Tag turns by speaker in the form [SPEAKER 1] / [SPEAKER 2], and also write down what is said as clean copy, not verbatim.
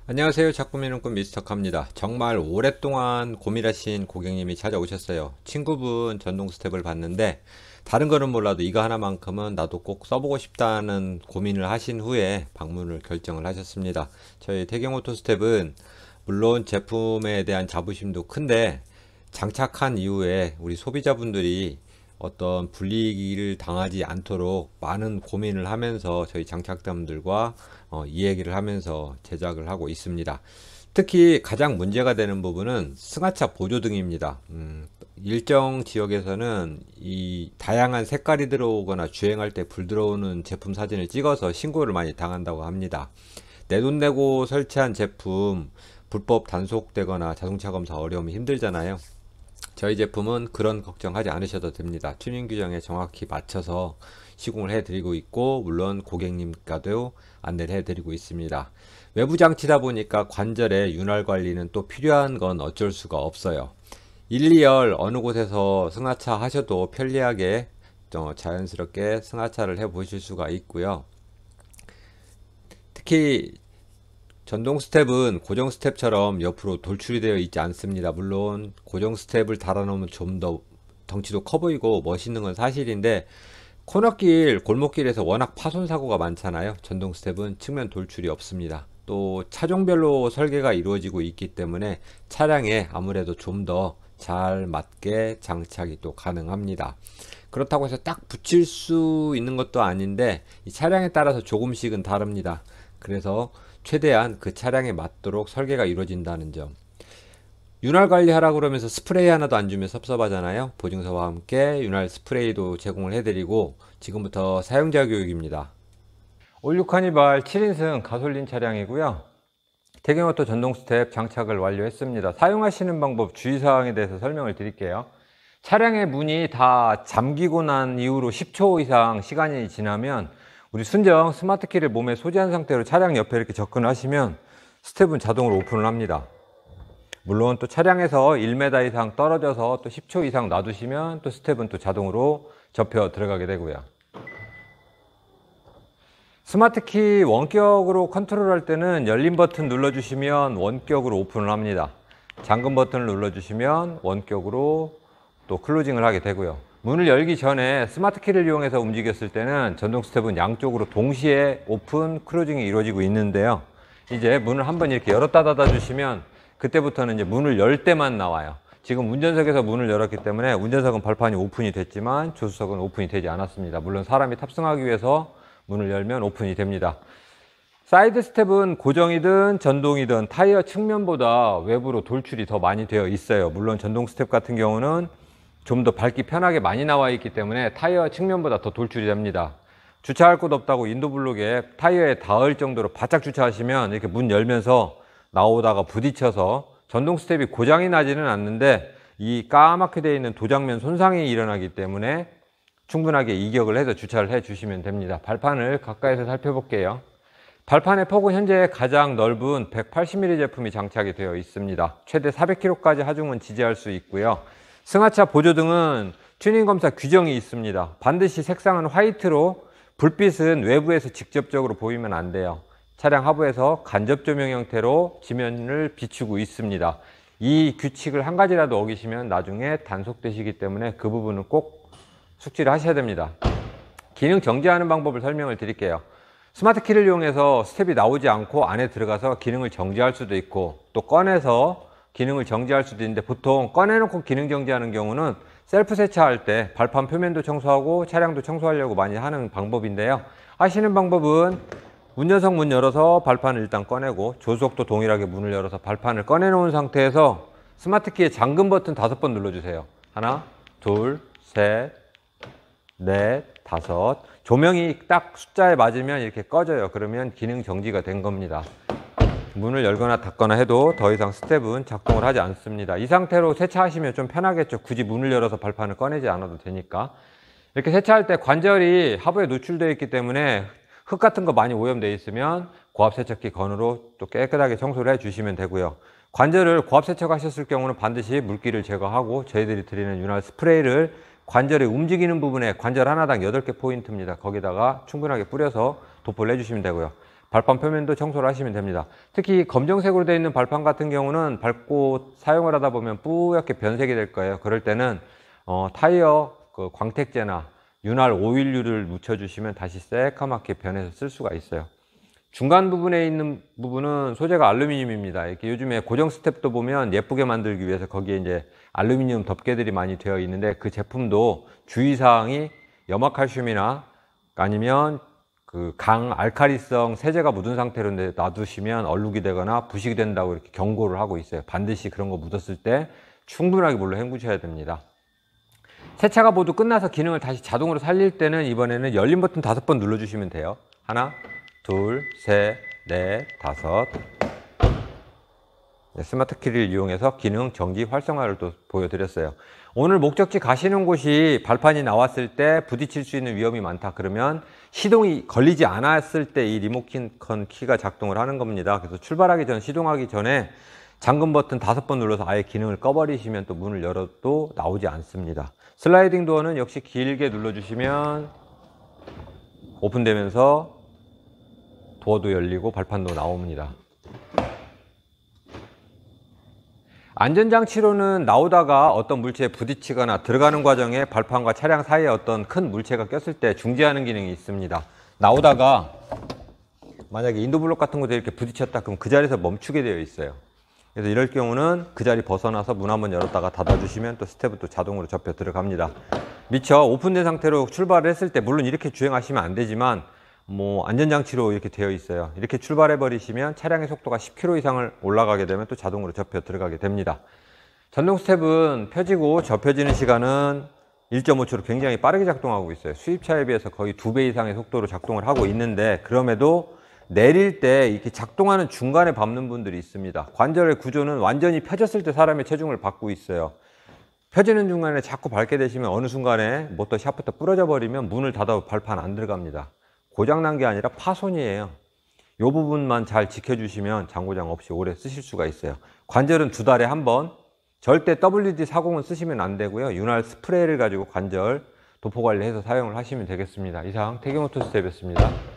[SPEAKER 1] 안녕하세요. 자꾸미는 꿈 미스터카입니다. 정말 오랫동안 고민하신 고객님이 찾아오셨어요. 친구분 전동 스텝을 봤는데 다른 거는 몰라도 이거 하나만큼은 나도 꼭 써보고 싶다는 고민을 하신 후에 방문을 결정을 하셨습니다. 저희 태경오토 스텝은 물론 제품에 대한 자부심도 큰데 장착한 이후에 우리 소비자분들이 어떤 불이익을 당하지 않도록 많은 고민을 하면서 저희 장착자분들과 이 얘기를 하면서 제작을 하고 있습니다. 특히 가장 문제가 되는 부분은 승하차 보조등입니다. 일정 지역에서는 이 다양한 색깔이 들어오거나 주행할 때 불 들어오는 제품 사진을 찍어서 신고를 많이 당한다고 합니다. 내 돈 내고 설치한 제품 불법 단속되거나 자동차 검사 어려움이 힘들잖아요. 저희 제품은 그런 걱정하지 않으셔도 됩니다. 튜닝 규정에 정확히 맞춰서 시공을 해드리고 있고, 물론 고객님과도 안내를 해드리고 있습니다. 외부 장치다 보니까 관절의 윤활 관리는 또 필요한 건 어쩔 수가 없어요. 1, 2열 어느 곳에서 승하차 하셔도 편리하게 자연스럽게 승하차를 해 보실 수가 있고요. 특히 전동 스텝은 고정 스텝처럼 옆으로 돌출이 되어 있지 않습니다. 물론 고정 스텝을 달아놓으면 좀 더 덩치도 커 보이고 멋있는 건 사실인데, 코너길, 골목길에서 워낙 파손 사고가 많잖아요. 전동 스텝은 측면 돌출이 없습니다. 또 차종별로 설계가 이루어지고 있기 때문에 차량에 아무래도 좀 더 잘 맞게 장착이 또 가능합니다. 그렇다고 해서 딱 붙일 수 있는 것도 아닌데 이 차량에 따라서 조금씩은 다릅니다. 그래서 최대한 그 차량에 맞도록 설계가 이루어진다는 점. 윤활 관리하라 그러면서 스프레이 하나도 안 주면 섭섭하잖아요. 보증서와 함께 윤활 스프레이도 제공을 해드리고 지금부터 사용자 교육입니다. 올류 카니발 7인승 가솔린 차량이고요. 태경오토 전동 스텝 장착을 완료했습니다. 사용하시는 방법, 주의사항에 대해서 설명을 드릴게요. 차량의 문이 다 잠기고 난 이후로 10초 이상 시간이 지나면 우리 순정 스마트 키를 몸에 소지한 상태로 차량 옆에 이렇게 접근하시면 스텝은 자동으로 오픈을 합니다. 물론 또 차량에서 1m 이상 떨어져서 또 10초 이상 놔두시면 또 스텝은 또 자동으로 접혀 들어가게 되고요. 스마트키 원격으로 컨트롤할 때는 열린 버튼 눌러주시면 원격으로 오픈을 합니다. 잠금 버튼을 눌러주시면 원격으로 또 클로징을 하게 되고요. 문을 열기 전에 스마트키를 이용해서 움직였을 때는 전동 스텝은 양쪽으로 동시에 오픈, 클로징이 이루어지고 있는데요. 이제 문을 한번 이렇게 열었다 닫아 주시면 그때부터는 이제 문을 열 때만 나와요. 지금 운전석에서 문을 열었기 때문에 운전석은 발판이 오픈이 됐지만 조수석은 오픈이 되지 않았습니다. 물론 사람이 탑승하기 위해서 문을 열면 오픈이 됩니다. 사이드 스텝은 고정이든 전동이든 타이어 측면보다 외부로 돌출이 더 많이 되어 있어요. 물론 전동 스텝 같은 경우는 좀 더 밟기 편하게 많이 나와 있기 때문에 타이어 측면보다 더 돌출이 됩니다. 주차할 곳 없다고 인도블록에 타이어에 닿을 정도로 바짝 주차하시면 이렇게 문 열면서 나오다가 부딪혀서 전동 스텝이 고장이 나지는 않는데 이 까맣게 되어 있는 도장면 손상이 일어나기 때문에 충분하게 이격을 해서 주차를 해 주시면 됩니다. 발판을 가까이서 살펴볼게요. 발판의 폭은 현재 가장 넓은 180mm 제품이 장착이 되어 있습니다. 최대 400km까지 하중은 지지할 수 있고요. 승하차 보조등은 튜닝 검사 규정이 있습니다. 반드시 색상은 화이트로, 불빛은 외부에서 직접적으로 보이면 안 돼요. 차량 하부에서 간접 조명 형태로 지면을 비추고 있습니다. 이 규칙을 한 가지라도 어기시면 나중에 단속되시기 때문에 그 부분은 꼭 숙지를 하셔야 됩니다. 기능 정지하는 방법을 설명을 드릴게요. 스마트 키를 이용해서 스텝이 나오지 않고 안에 들어가서 기능을 정지할 수도 있고 또 꺼내서 기능을 정지할 수도 있는데, 보통 꺼내놓고 기능 정지하는 경우는 셀프 세차할 때 발판 표면도 청소하고 차량도 청소하려고 많이 하는 방법인데요. 하시는 방법은 운전석 문 열어서 발판을 일단 꺼내고 조수석도 동일하게 문을 열어서 발판을 꺼내 놓은 상태에서 스마트 키의 잠금 버튼 5번 눌러주세요. 하나, 둘, 셋, 넷, 다섯. 조명이 딱 숫자에 맞으면 이렇게 꺼져요. 그러면 기능 정지가 된 겁니다. 문을 열거나 닫거나 해도 더 이상 스텝은 작동을 하지 않습니다. 이 상태로 세차하시면 좀 편하겠죠. 굳이 문을 열어서 발판을 꺼내지 않아도 되니까. 이렇게 세차할 때 관절이 하부에 노출되어 있기 때문에 흙 같은 거 많이 오염되어 있으면 고압 세척기 건으로 또 깨끗하게 청소를 해 주시면 되고요. 관절을 고압 세척하셨을 경우는 반드시 물기를 제거하고 저희들이 드리는 윤활 스프레이를 관절이 움직이는 부분에 관절 하나당 8개 포인트입니다. 거기다가 충분하게 뿌려서 도포를 해주시면 되고요. 발판 표면도 청소를 하시면 됩니다. 특히 검정색으로 되어 있는 발판 같은 경우는 밟고 사용을 하다 보면 뿌옇게 변색이 될 거예요. 그럴 때는 타이어 그 광택제나 윤활 오일류를 묻혀주시면 다시 새까맣게 변해서 쓸 수가 있어요. 중간 부분에 있는 부분은 소재가 알루미늄입니다. 이렇게 요즘에 고정 스텝도 보면 예쁘게 만들기 위해서 거기에 이제 알루미늄 덮개들이 많이 되어 있는데, 그 제품도 주의사항이 염화칼슘이나 아니면 그 알카리성 세제가 묻은 상태로 놔두시면 얼룩이 되거나 부식이 된다고 이렇게 경고를 하고 있어요. 반드시 그런 거 묻었을 때 충분하게 물로 헹구셔야 됩니다. 세차가 모두 끝나서 기능을 다시 자동으로 살릴 때는 이번에는 열림 버튼 5번 눌러주시면 돼요. 하나, 둘, 셋, 넷, 다섯. 스마트 키를 이용해서 기능 정지 활성화를 또 보여드렸어요. 오늘 목적지 가시는 곳이 발판이 나왔을 때 부딪힐 수 있는 위험이 많다 그러면 시동이 걸리지 않았을 때 이 리모컨 키가 작동을 하는 겁니다. 그래서 출발하기 전, 시동하기 전에 잠금 버튼 5번 눌러서 아예 기능을 꺼버리시면 또 문을 열어도 나오지 않습니다. 슬라이딩 도어는 역시 길게 눌러주시면 오픈되면서 도어도 열리고 발판도 나옵니다. 안전장치로는 나오다가 어떤 물체에 부딪히거나 들어가는 과정에 발판과 차량 사이에 어떤 큰 물체가 꼈을 때 중지하는 기능이 있습니다. 나오다가 만약에 인도블록 같은 곳에 이렇게 부딪혔다 그러면 그 자리에서 멈추게 되어 있어요. 그래서 이럴 경우는 그 자리 벗어나서 문 한번 열었다가 닫아주시면 또 스텝은 또 자동으로 접혀 들어갑니다. 미처 오픈된 상태로 출발을 했을 때 물론 이렇게 주행하시면 안 되지만 안전장치로 이렇게 되어 있어요. 이렇게 출발해 버리시면 차량의 속도가 10km 이상을 올라가게 되면 또 자동으로 접혀 들어가게 됩니다. 전동 스텝은 펴지고 접혀지는 시간은 1.5초로 굉장히 빠르게 작동하고 있어요. 수입차에 비해서 거의 2배 이상의 속도로 작동을 하고 있는데, 그럼에도 내릴 때 이렇게 작동하는 중간에 밟는 분들이 있습니다. 관절의 구조는 완전히 펴졌을 때 사람의 체중을 받고 있어요. 펴지는 중간에 자꾸 밟게 되시면 어느 순간에 모터 샤프트 부러져 버리면 문을 닫아도 발판 안 들어갑니다. 고장난 게 아니라 파손이에요. 이 부분만 잘 지켜주시면 장고장 없이 오래 쓰실 수가 있어요. 관절은 2달에 한 번, 절대 WD-40은 쓰시면 안 되고요. 윤활 스프레이를 가지고 관절 도포 관리해서 사용을 하시면 되겠습니다. 이상 태경오토스텝이었습니다.